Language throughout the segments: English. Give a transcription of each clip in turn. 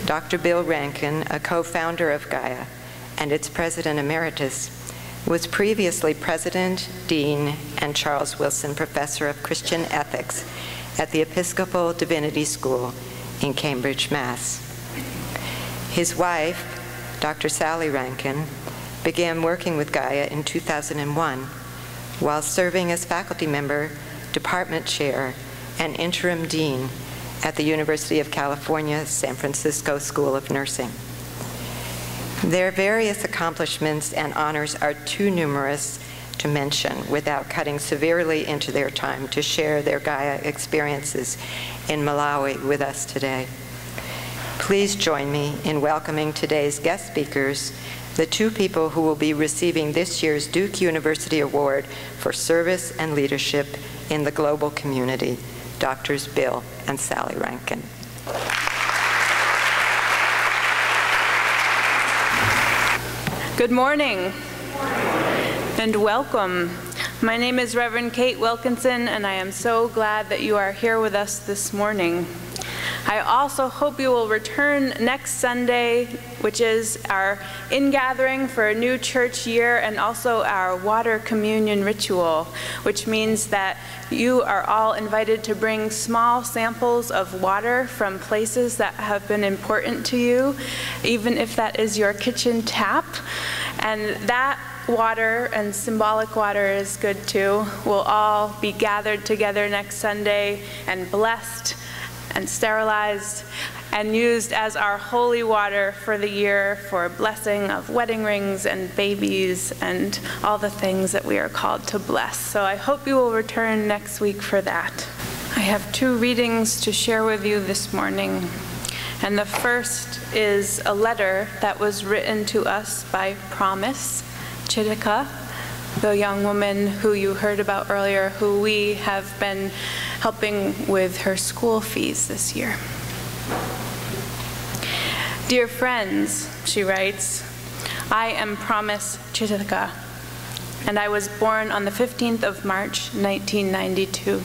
Dr. Bill Rankin, a co-founder of Gaia and its president emeritus, was previously president, dean, and Charles Wilson Professor of Christian Ethics at the Episcopal Divinity School in Cambridge, Mass. His wife, Dr. Sally Rankin, began working with Gaia in 2001 while serving as faculty member, department chair, and interim dean at the University of California, San Francisco School of Nursing. Their various accomplishments and honors are too numerous to mention without cutting severely into their time to share their Gaia experiences in Malawi with us today. Please join me in welcoming today's guest speakers, the two people who will be receiving this year's Duke University Award for Service and Leadership in the Global Community, Drs. Bill and Sally Rankin. Good morning and welcome. My name is Reverend Kate Wilkinson, and I am so glad that you are here with us this morning. I also hope you will return next Sunday, which is our ingathering for a new church year, and also our water communion ritual, which means that you are all invited to bring small samples of water from places that have been important to you, even if that is your kitchen tap. And that water, and symbolic water is good too, will all be gathered together next Sunday and blessed and sterilized and used as our holy water for the year for blessing of wedding rings and babies and all the things that we are called to bless. So I hope you will return next week for that. I have two readings to share with you this morning. And the first is a letter that was written to us by Promise Chitika, the young woman who you heard about earlier, who we have been helping with her school fees this year. Dear friends, she writes, I am Promise Chitika, and I was born on the 15th of March, 1992.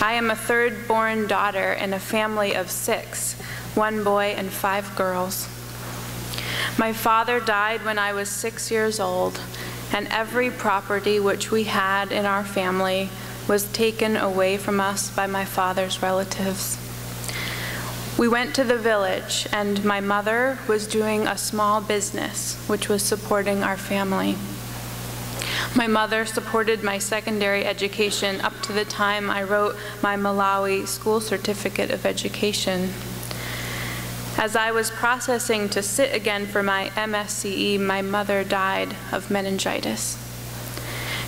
I am a third-born daughter in a family of 6, 1 boy and 5 girls. My father died when I was 6 years old, and every property which we had in our family was taken away from us by my father's relatives. We went to the village, and my mother was doing a small business which was supporting our family. My mother supported my secondary education up to the time I wrote my Malawi school certificate of education. As I was processing to sit again for my MSCE, my mother died of meningitis.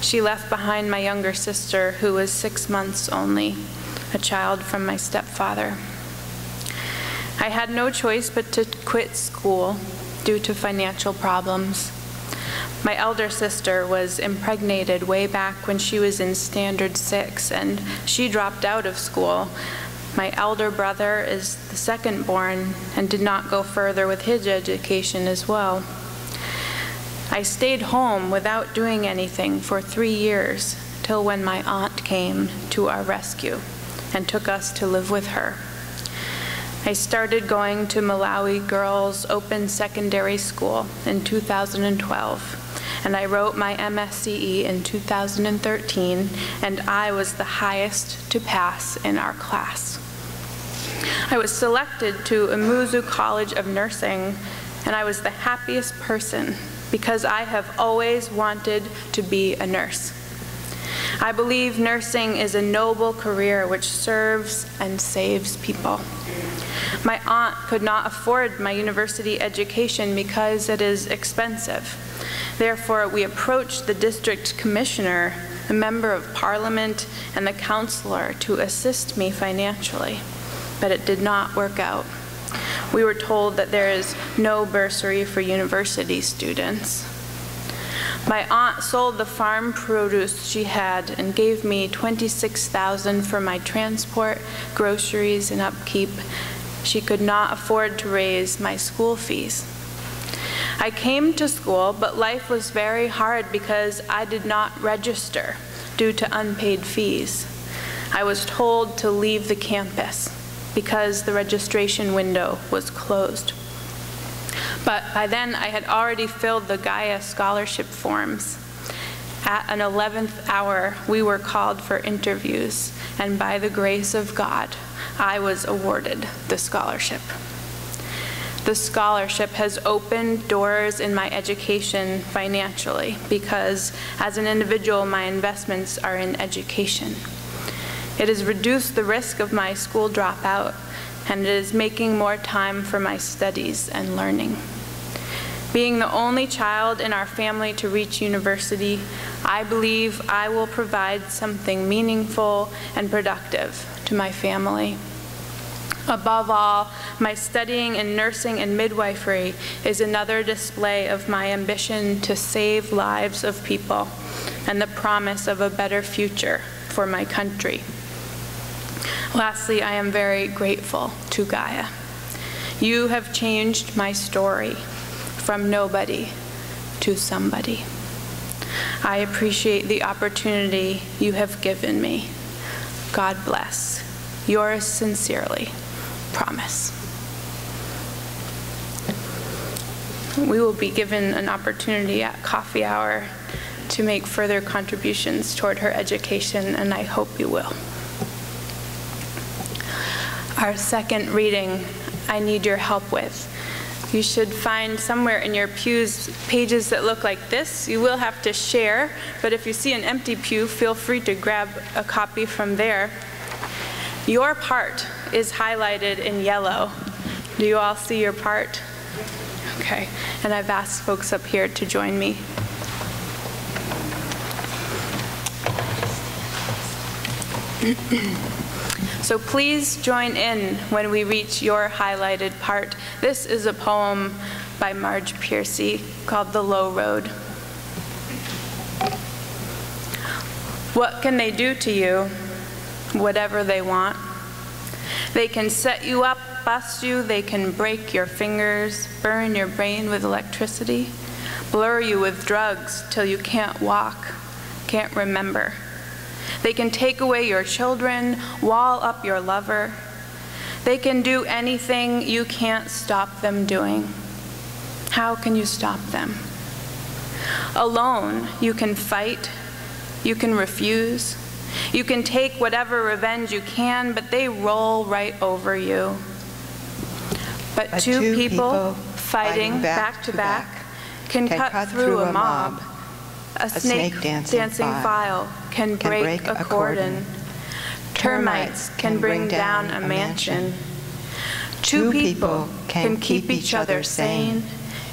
She left behind my younger sister, who was 6 months only, a child from my stepfather. I had no choice but to quit school due to financial problems. My elder sister was impregnated way back when she was in Standard 6, and she dropped out of school. My elder brother is the second born and did not go further with his education as well. I stayed home without doing anything for 3 years, till when my aunt came to our rescue and took us to live with her. I started going to Malawi Girls Open Secondary School in 2012, and I wrote my MSCE in 2013, and I was the highest to pass in our class. I was selected to Umuzu College of Nursing, and I was the happiest person because I have always wanted to be a nurse. I believe nursing is a noble career which serves and saves people. My aunt could not afford my university education because it is expensive. Therefore, we approached the district commissioner, a member of parliament, and the counselor to assist me financially, but it did not work out. We were told that there is no bursary for university students. My aunt sold the farm produce she had and gave me $26,000 for my transport, groceries, and upkeep. She could not afford to raise my school fees. I came to school, but life was very hard because I did not register due to unpaid fees. I was told to leave the campus. because the registration window was closed. But by then, I had already filled the Gaia scholarship forms. At an 11th hour, we were called for interviews, and by the grace of God, I was awarded the scholarship. The scholarship has opened doors in my education financially because, as an individual, my investments are in education. It has reduced the risk of my school dropout, and it is making more time for my studies and learning. Being the only child in our family to reach university, I believe I will provide something meaningful and productive to my family. Above all, my studying in nursing and midwifery is another display of my ambition to save lives of people and the promise of a better future for my country. Lastly, I am very grateful to Gaia. You have changed my story from nobody to somebody. I appreciate the opportunity you have given me. God bless. Yours sincerely, Promise. We will be given an opportunity at coffee hour to make further contributions toward her education, and I hope you will. Our second reading, I need your help with. You should find somewhere in your pews pages that look like this. You will have to share, but if you see an empty pew, feel free to grab a copy from there. Your part is highlighted in yellow. Do you all see your part? Okay, and I've asked folks up here to join me. So please join in when we reach your highlighted part. This is a poem by Marge Piercy called The Low Road. What can they do to you? Whatever they want. They can set you up, bust you, they can break your fingers, burn your brain with electricity, blur you with drugs till you can't walk, can't remember. They can take away your children, wall up your lover. They can do anything you can't stop them doing. How can you stop them? Alone, you can fight, you can refuse, you can take whatever revenge you can, but they roll right over you. But two people fighting back to back can cut through a mob. A snake dancing file can break a cordon. Termites can bring down a mansion. Two people can keep each other sane,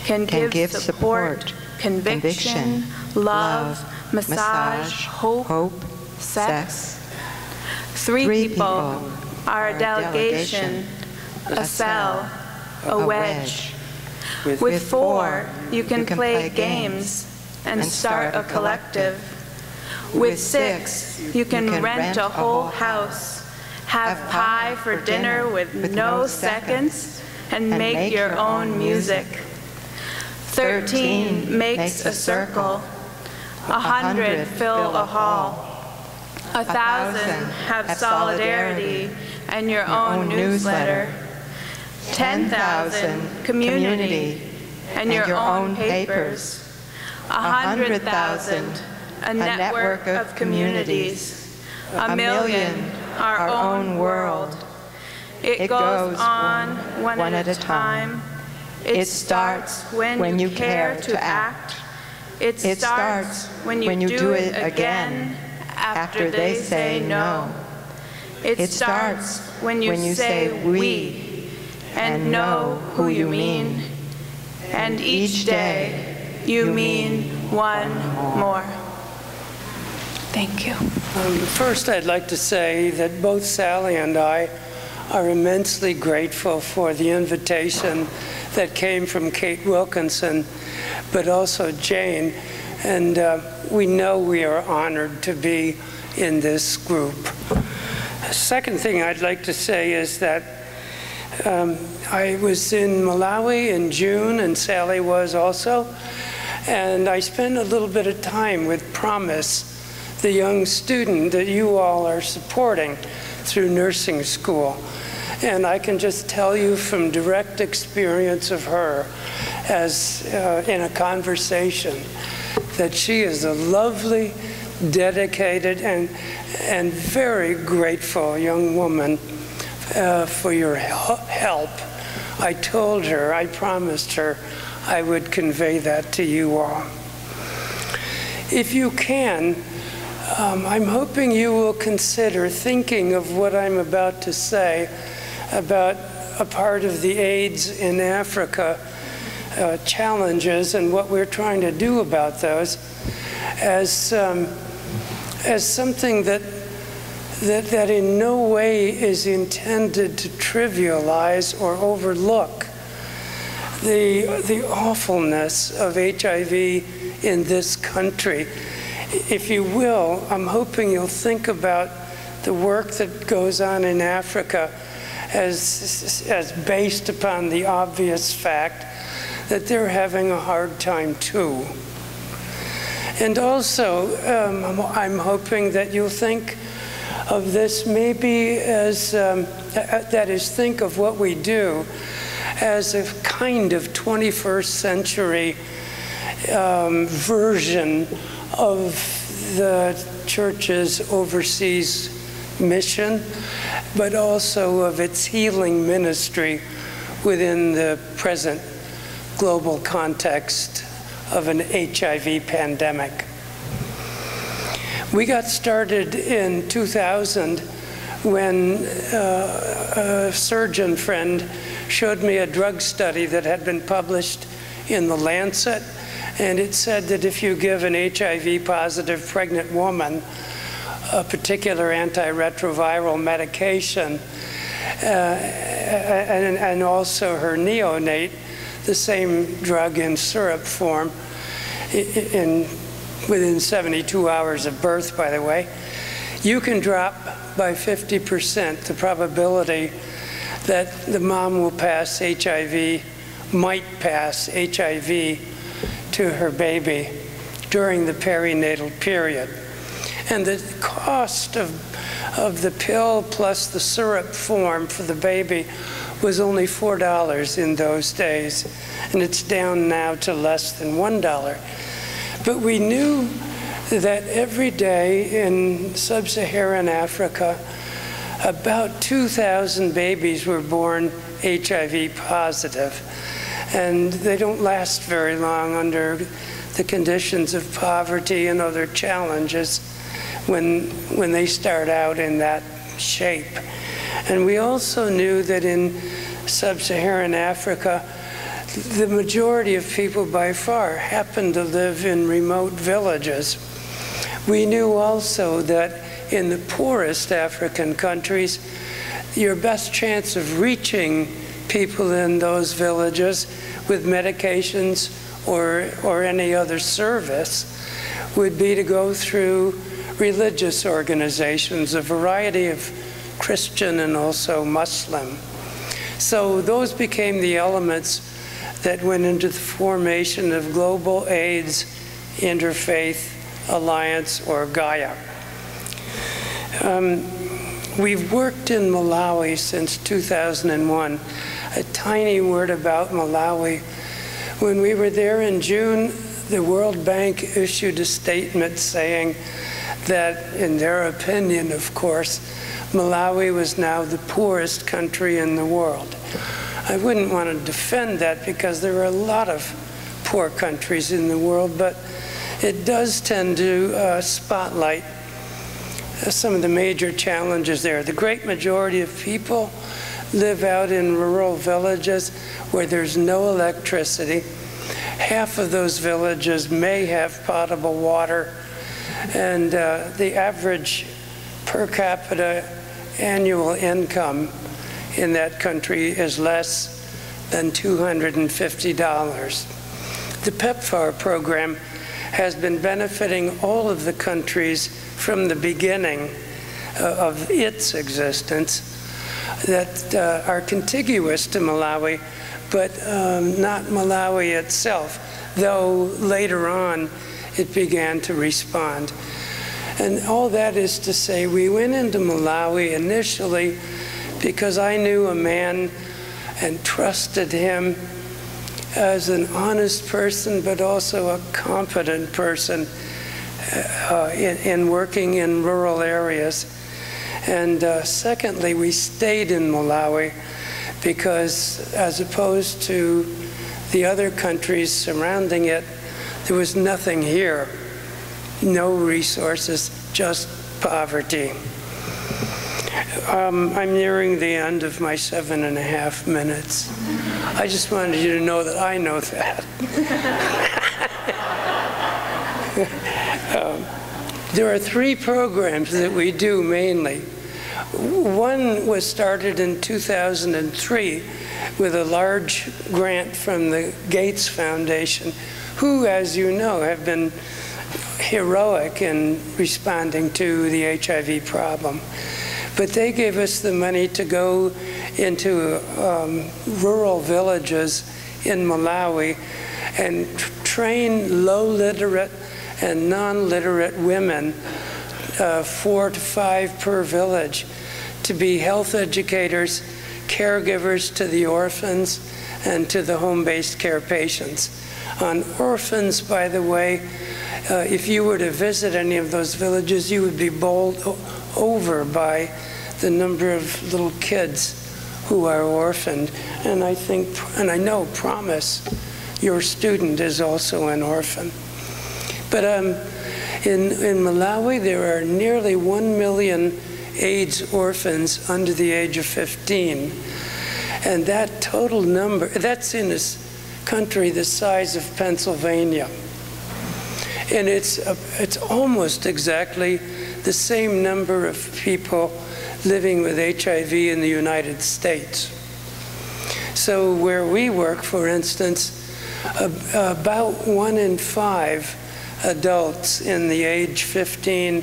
can give support, conviction, love, massage, hope, sex. Three people are a delegation, a cell, a wedge. With four, you can play games and start a collective. With six, you can rent a whole house, have pie for dinner with no seconds, and make your own music. 13 makes a circle. 100 fill a hall. 1,000 have solidarity and your own newsletter. 10,000 community and your own papers. 100,000 a network of communities. 1,000,000 our own world. It goes on one at a time. It starts when you care to act. It starts when you do it again after they say no. It starts when you say we and know who you mean. And each day you mean one more. Thank you. First, I'd like to say that both Sally and I are immensely grateful for the invitation that came from Kate Wilkinson, but also Jane. And we know we are honored to be in this group. The second thing I'd like to say is that I was in Malawi in June, and Sally was also. And I spent a little bit of time with Promise, the young student that you all are supporting through nursing school. And I can just tell you from direct experience of her, as in a conversation, that she is a lovely, dedicated, and very grateful young woman for your help. I told her, I promised her, I would convey that to you all. If you can, I'm hoping you will consider thinking of what I'm about to say about a part of the AIDS in Africa challenges and what we're trying to do about those as something that in no way is intended to trivialize or overlook the awfulness of HIV in this country. If you will, I'm hoping you'll think about the work that goes on in Africa as based upon the obvious fact that they're having a hard time too. And also, I'm hoping that you'll think of this maybe as, that is, think of what we do as a kind of 21st century version of the church's overseas mission, but also of its healing ministry within the present global context of an HIV pandemic. We got started in 2000 when a surgeon friend showed me a drug study that had been published in The Lancet, and it said that if you give an HIV-positive pregnant woman a particular antiretroviral medication and also her neonate, the same drug in syrup form, within 72 hours of birth, by the way, you can drop by 50% the probability that the mom will pass HIV, might pass HIV to her baby during the perinatal period. And the cost of the pill plus the syrup form for the baby was only $4 in those days, and it's down now to less than $1. But we knew that every day in sub-Saharan Africa, about 2,000 babies were born HIV positive, and they don't last very long under the conditions of poverty and other challenges when they start out in that shape. And we also knew that in sub-Saharan Africa, the majority of people by far happened to live in remote villages. We knew also that in the poorest African countries, your best chance of reaching people in those villages with medications or any other service would be to go through religious organizations, a variety of Christian and also Muslim. So those became the elements that went into the formation of Global AIDS Interfaith Alliance, or Gaia. We've worked in Malawi since 2001. A tiny word about Malawi. When we were there in June, the World Bank issued a statement saying that, in their opinion, of course, Malawi was now the poorest country in the world. I wouldn't want to defend that because there are a lot of poor countries in the world, but it does tend to spotlight some of the major challenges there. The great majority of people live out in rural villages where there's no electricity. Half of those villages may have potable water, and the average per capita annual income in that country is less than $250. The PEPFAR program has been benefiting all of the countries from the beginning of its existence that are contiguous to Malawi, but not Malawi itself, though later on it began to respond. And all that is to say, we went into Malawi initially because I knew a man and trusted him as an honest person, but also a competent person in working in rural areas. And secondly, we stayed in Malawi because, as opposed to the other countries surrounding it, there was nothing here. No resources, just poverty. I'm nearing the end of my 7.5 minutes. I just wanted you to know that I know that. There are 3 programs that we do mainly. One was started in 2003 with a large grant from the Gates Foundation, who, as you know, have been heroic in responding to the HIV problem. But they gave us the money to go into rural villages in Malawi and train low-literate and non-literate women, 4 to 5 per village, to be health educators, caregivers to the orphans and to the home-based care patients. On orphans, by the way, if you were to visit any of those villages, you would be bowled over by the number of little kids who are orphaned. And I think, and I know, Promise, your student, is also an orphan. But in Malawi, there are nearly 1 million AIDS orphans under the age of 15. And that total number, that's in a country the size of Pennsylvania. And it's almost exactly the same number of people living with HIV in the United States. So where we work, for instance, about 1 in 5 adults in the age 15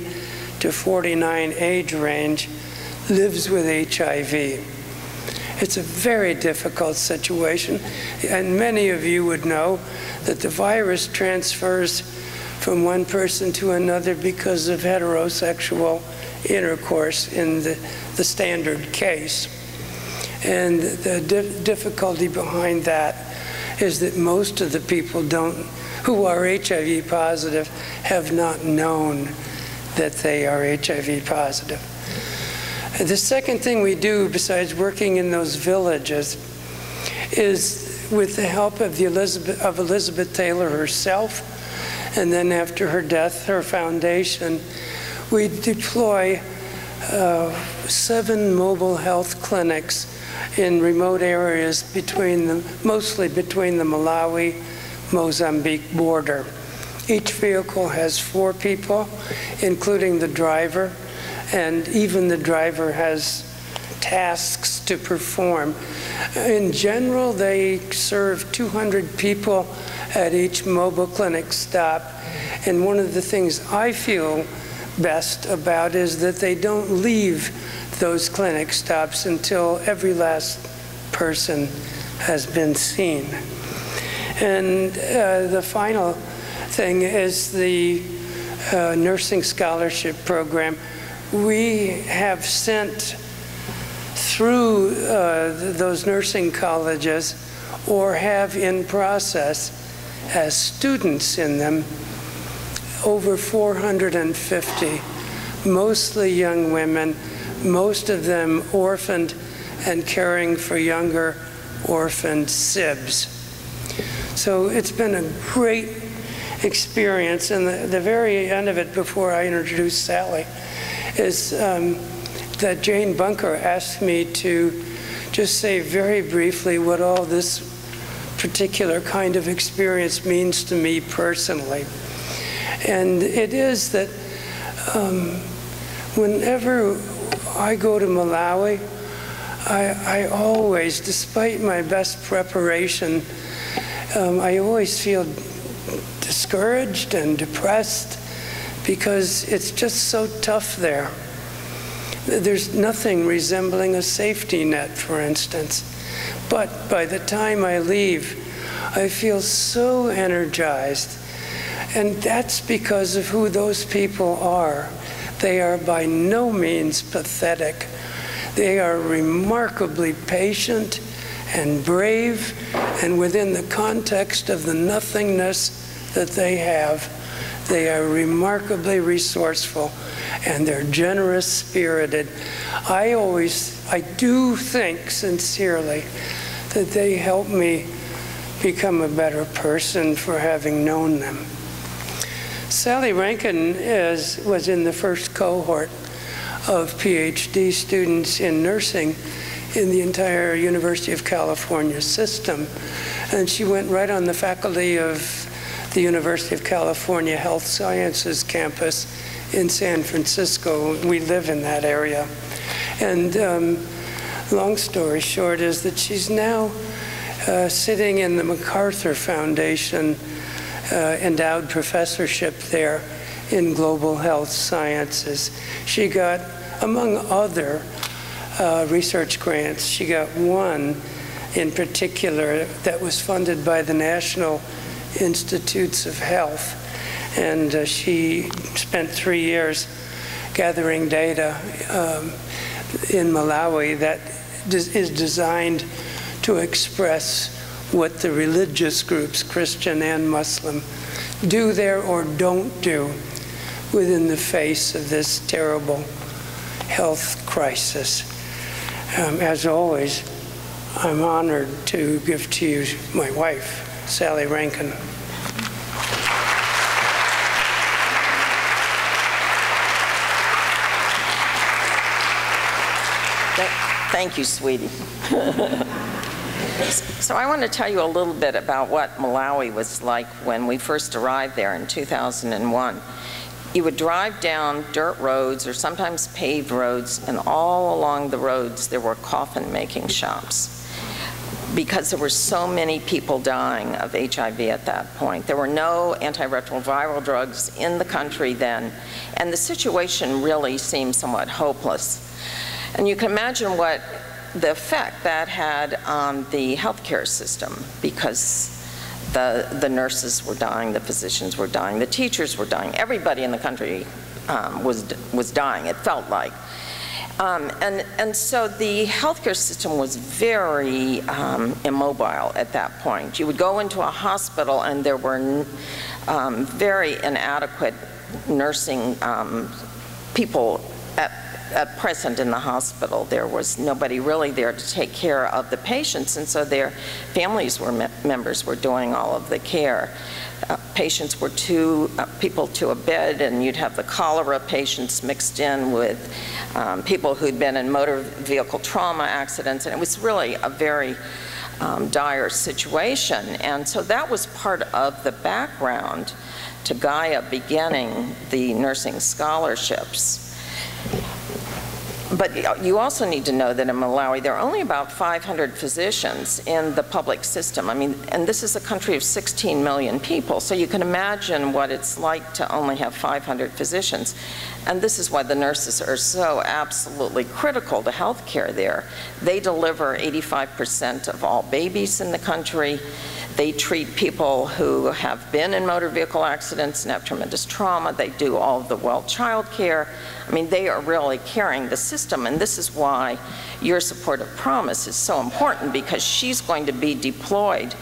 to 49 age range lives with HIV. It's a very difficult situation, and many of you would know that the virus transfers from one person to another because of heterosexual intercourse in the standard case. And the difficulty behind that is that most of the people who are HIV positive have not known that they are HIV positive. The second thing we do, besides working in those villages, is with the help of Elizabeth Taylor herself, and then after her death, her foundation, we deploy 7 mobile health clinics in remote areas mostly between the Malawi-Mozambique border. Each vehicle has 4 people, including the driver, and even the driver has tasks to perform. In general, they serve 200 people at each mobile clinic stop. And one of the things I feel best about is that they don't leave those clinic stops until every last person has been seen. And the final thing is the nursing scholarship program. We have sent through those nursing colleges, or have in process as students in them, over 450, mostly young women, most of them orphaned and caring for younger orphaned SIBs. So it's been a great experience. And the very end of it, before I introduce Sally, is that Jane Bunker asked me to just say very briefly what all this particular kind of experience means to me personally. And it is that whenever I go to Malawi, I always, despite my best preparation, I always feel discouraged and depressed because it's just so tough there. There's nothing resembling a safety net, for instance. But by the time I leave, I feel so energized. And that's because of who those people are. They are by no means pathetic. They are remarkably patient and brave, and within the context of the nothingness that they have, they are remarkably resourceful, and they're generous spirited. I do think sincerely that they help me become a better person for having known them. Sally Rankin was in the first cohort of PhD students in nursing in the entire University of California system. And she went right on the faculty of the University of California Health Sciences campus in San Francisco. We live in that area. And long story short is that she's now sitting in the MacArthur Foundation endowed professorship there in global health sciences. She got, among other research grants, she got one in particular that was funded by the National Institutes of Health. And she spent 3 years gathering data in Malawi that is designed to express what the religious groups, Christian and Muslim, do there or don't do within the face of this terrible health crisis. As always, I'm honored to give to you my wife, Sally Rankin. Thank you, sweetie. So I want to tell you a little bit about what Malawi was like when we first arrived there in 2001. You would drive down dirt roads or sometimes paved roads, and all along the roads there were coffin-making shops because there were so many people dying of HIV at that point. There were no antiretroviral drugs in the country then, and the situation really seemed somewhat hopeless. And you can imagine what the effect that had on the healthcare system, because the nurses were dying, the physicians were dying, the teachers were dying, everybody in the country was dying, it felt like. And so the healthcare system was very immobile at that point. You would go into a hospital and there were very inadequate nursing people at present in the hospital. There was nobody really there to take care of the patients, and so their families members were doing all of the care. Patients were people to a bed, and you'd have the cholera patients mixed in with people who'd been in motor vehicle trauma accidents, and it was really a very dire situation. And so that was part of the background to Gaia beginning the nursing scholarships. But you also need to know that in Malawi, there are only about 500 physicians in the public system. I mean, and this is a country of 16 million people, so you can imagine what it's like to only have 500 physicians. And this is why the nurses are so absolutely critical to healthcare there. They deliver 85% of all babies in the country. They treat people who have been in motor vehicle accidents and have tremendous trauma. They do all of the well child care. I mean, they are really carrying the system, and this is why your support of Promise is so important, because she's going to be deployed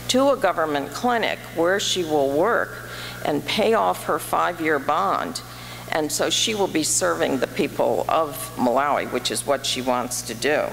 to a government clinic where she will work and pay off her 5-year bond. And so she will be serving the people of Malawi, which is what she wants to do.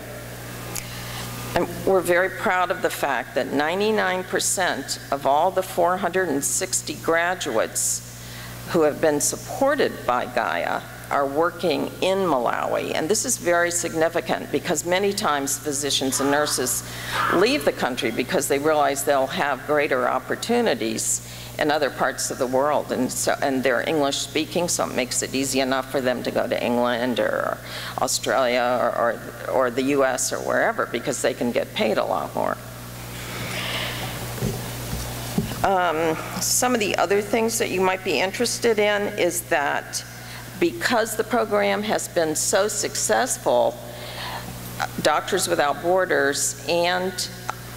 And we're very proud of the fact that 99% of all the 460 graduates who have been supported by Gaia are working in Malawi. And this is very significant because many times physicians and nurses leave the country because they realize they'll have greater opportunities in other parts of the world, and they're English speaking, so it makes it easy enough for them to go to England or Australia or the US or wherever, because they can get paid a lot more. Some of the other things that you might be interested in is that because the program has been so successful, Doctors Without Borders and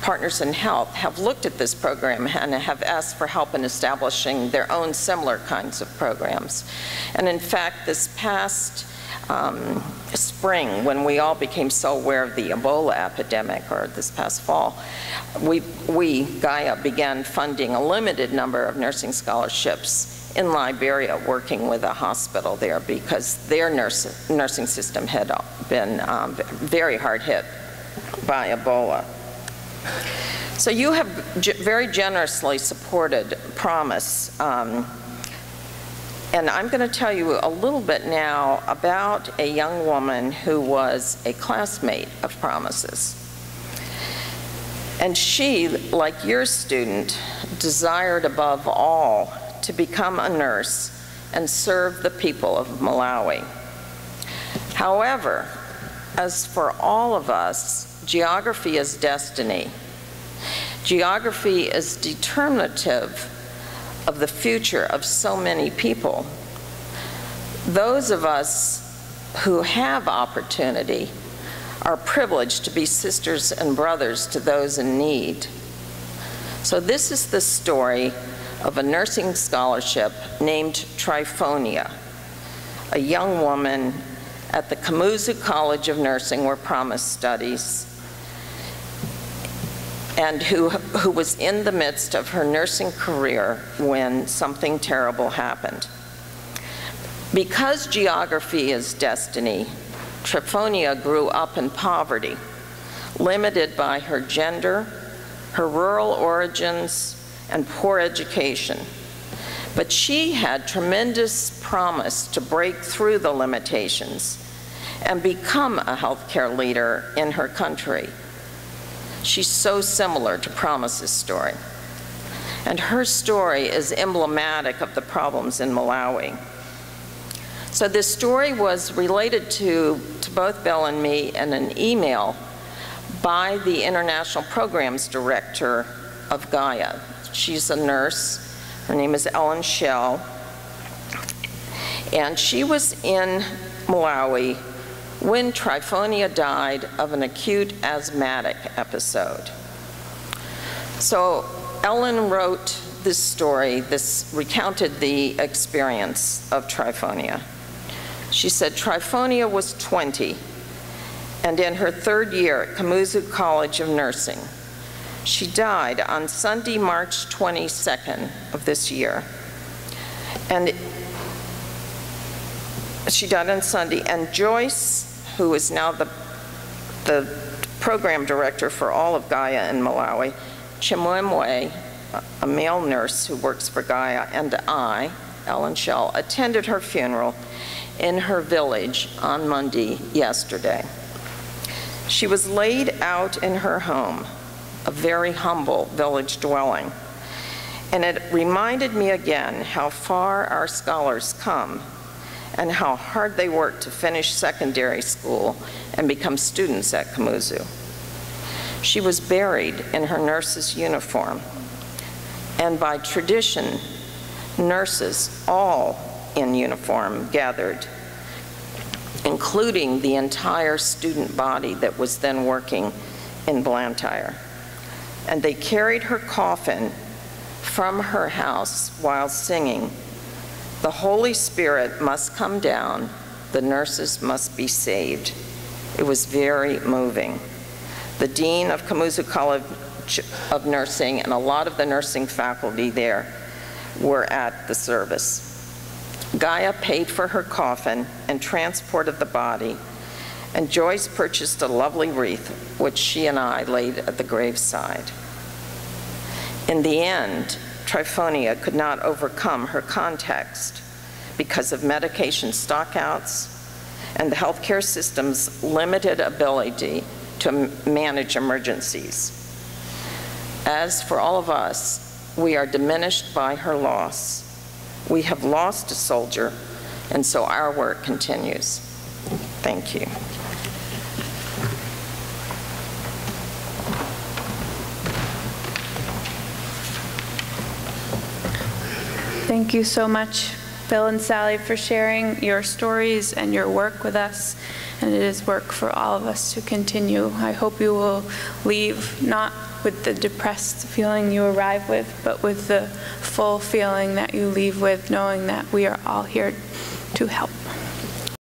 Partners in Health have looked at this program and have asked for help in establishing their own similar kinds of programs. And in fact, this past spring, when we all became so aware of the Ebola epidemic, or this past fall, we, Gaia, began funding a limited number of nursing scholarships in Liberia, working with a hospital there because their nursing system had been very hard hit by Ebola. So you have very generously supported Promise. And I'm going to tell you a little bit now about a young woman who was a classmate of Promise's. And she, like your student, desired above all to become a nurse and serve the people of Malawi. However, as for all of us, geography is destiny. Geography is determinative of the future of so many people. Those of us who have opportunity are privileged to be sisters and brothers to those in need. So this is the story of a nursing scholarship named Trifonia, a young woman at the Kamuzu College of Nursing where Promise studies, and who was in the midst of her nursing career when something terrible happened. Because geography is destiny, Trifonia grew up in poverty, limited by her gender, her rural origins, and poor education. But she had tremendous promise to break through the limitations and become a healthcare leader in her country. She's so similar to Promise's story. And her story is emblematic of the problems in Malawi. So this story was related to both Bill and me in an email by the International Programs Director of Gaia. She's a nurse. Her name is Ellen Schell. And she was in Malawi when Trifonia died of an acute asthmatic episode. So Ellen wrote this story, recounted the experience of Trifonia. She said Trifonia was 20 and in her 3rd year at Kamuzu College of Nursing. She died on Sunday, March 22nd of this year. And she died on Sunday, and Joyce, who is now the program director for all of Gaia in Malawi, Chimwemwe, a male nurse who works for Gaia, and I, Ellen Schell, attended her funeral in her village on Monday yesterday. She was laid out in her home, a very humble village dwelling, and it reminded me again how far our scholars come and how hard they work to finish secondary school and become students at Kamuzu. She was buried in her nurse's uniform, and by tradition, nurses, all in uniform, gathered, including the entire student body that was then working in Blantyre. And they carried her coffin from her house while singing, "The Holy Spirit must come down, the nurses must be saved." It was very moving. The dean of Kamuzu College of Nursing and a lot of the nursing faculty there were at the service. Gaia paid for her coffin and transported the body, and Joyce purchased a lovely wreath, which she and I laid at the graveside. In the end, Trifonia could not overcome her context because of medication stockouts and the healthcare system's limited ability to manage emergencies. As for all of us, we are diminished by her loss. We have lost a soldier, and so our work continues. Thank you. Thank you so much, Bill and Sally, for sharing your stories and your work with us. And it is work for all of us to continue. I hope you will leave not with the depressed feeling you arrive with, but with the full feeling that you leave with, knowing that we are all here to help.